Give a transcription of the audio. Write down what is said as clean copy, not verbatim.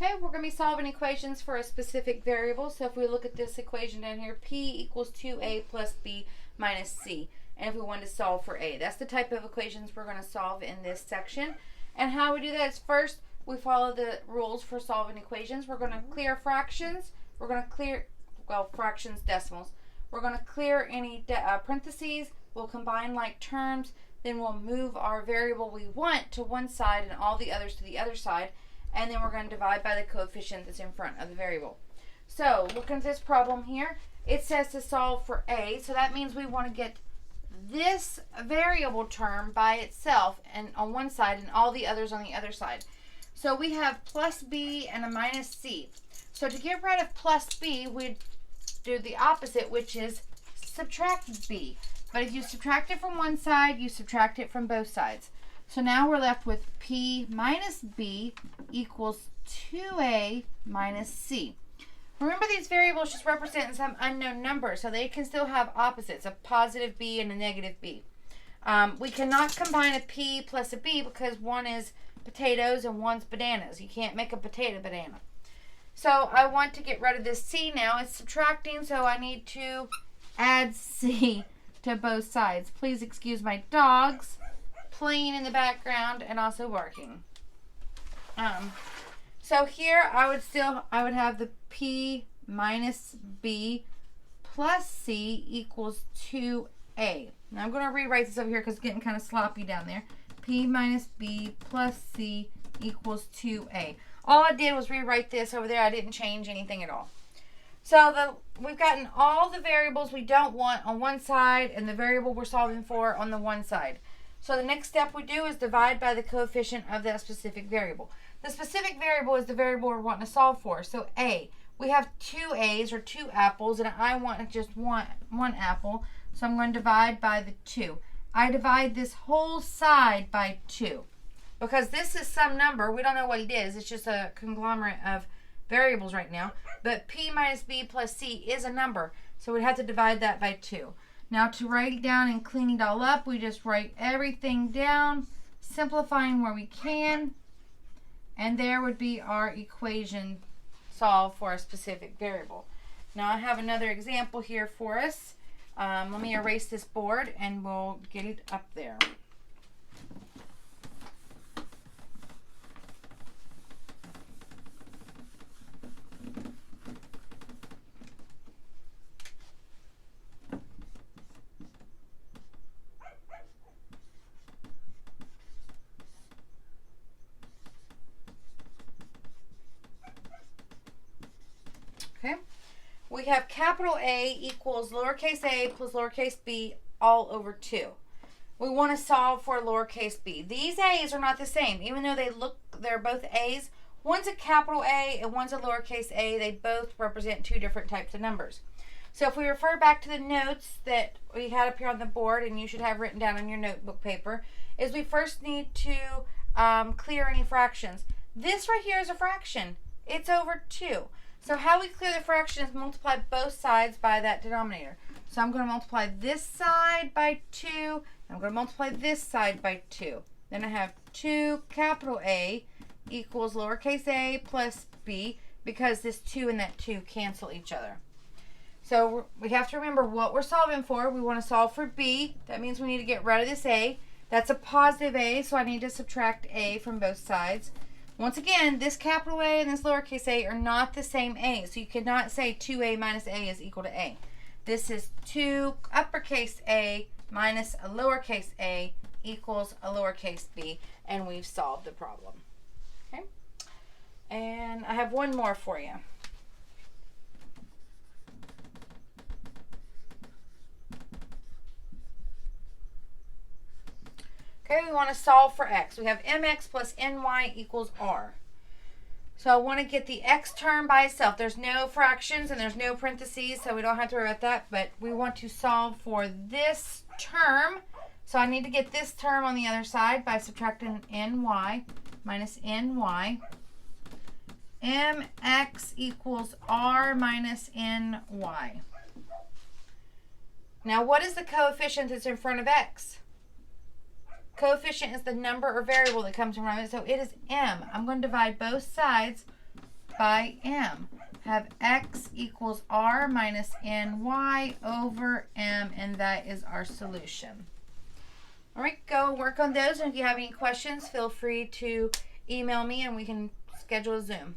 Okay, we're going to be solving equations for a specific variable. So if we look at this equation down here, P equals 2A plus B minus C. And if we want to solve for A, that's the type of equations we're going to solve in this section. And how we do that is first, we follow the rules for solving equations. We're going to clear fractions. We're going to clear, fractions, decimals. We're going to clear any parentheses. We'll combine like terms. Then we'll move our variable we want to one side and all the others to the other side. And then we're going to divide by the coefficient that's in front of the variable. So looking at this problem here, it says to solve for A. So that means we want to get this variable term by itself and on one side and all the others on the other side. So we have plus B and a minus C. So to get rid of plus B, we'd do the opposite, which is subtract B. But if you subtract it from one side, you subtract it from both sides. So now we're left with P minus B equals 2A minus C. Remember, these variables just represent some unknown number, so they can still have opposites, a positive B and a negative B. We cannot combine a P plus a B because one is potatoes and one's bananas. You can't make a potato banana. So I want to get rid of this C now. It's subtracting, so I need to add C to both sides. Please excuse my dogs playing in the background and also barking. So here I would have the P minus B plus C equals 2A. Now I'm going to rewrite this over here because it's getting kind of sloppy down there. P minus B plus C equals 2A. All I did was rewrite this over there. I didn't change anything at all. So we've gotten all the variables we don't want on one side and the variable we're solving for on the one side. So the next step we do is divide by the coefficient of that specific variable. The specific variable is the variable we're wanting to solve for. So A, we have two A's or two apples, and I want just one apple. So I'm going to divide by the 2. I divide this whole side by 2. Because this is some number, we don't know what it is. It's just a conglomerate of variables right now. But P minus B plus C is a number, so we'd have to divide that by 2. Now to write it down and clean it all up, we just write everything down, simplifying where we can. And there would be our equation solved for a specific variable. Now I have another example here for us. Let me erase this board and we'll get it up there. Okay, we have capital A equals lowercase a plus lowercase b all over 2. We want to solve for lowercase b. These A's are not the same, even though they're both A's. One's a capital A and one's a lowercase a. They both represent two different types of numbers. So if we refer back to the notes that we had up here on the board, and you should have written down on your notebook paper, is we first need to clear any fractions. This right here is a fraction. It's over 2. So how we clear the fraction is multiply both sides by that denominator. So I'm going to multiply this side by 2. I'm going to multiply this side by 2. Then I have 2 capital A equals lowercase a plus b, because this 2 and that 2 cancel each other. So we have to remember what we're solving for. We want to solve for b. That means we need to get rid of this a. That's a positive a, so I need to subtract a from both sides. Once again, this capital A and this lowercase a are not the same a, so you cannot say 2a minus a is equal to a. This is 2 uppercase a minus a lowercase a equals a lowercase b, and we've solved the problem. Okay? And I have one more for you. Okay, we want to solve for x. We have mx plus ny equals r. So I want to get the x term by itself. There's no fractions and there's no parentheses, so we don't have to worry about that. But we want to solve for this term. So I need to get this term on the other side by subtracting ny minus ny. Mx equals r minus ny. Now what is the coefficient that's in front of x? Coefficient is the number or variable that comes from it, so it is m. I'm going to divide both sides by m. Have x equals r minus ny over m, and that is our solution. All right, go work on those, and if you have any questions, feel free to email me and we can schedule a Zoom.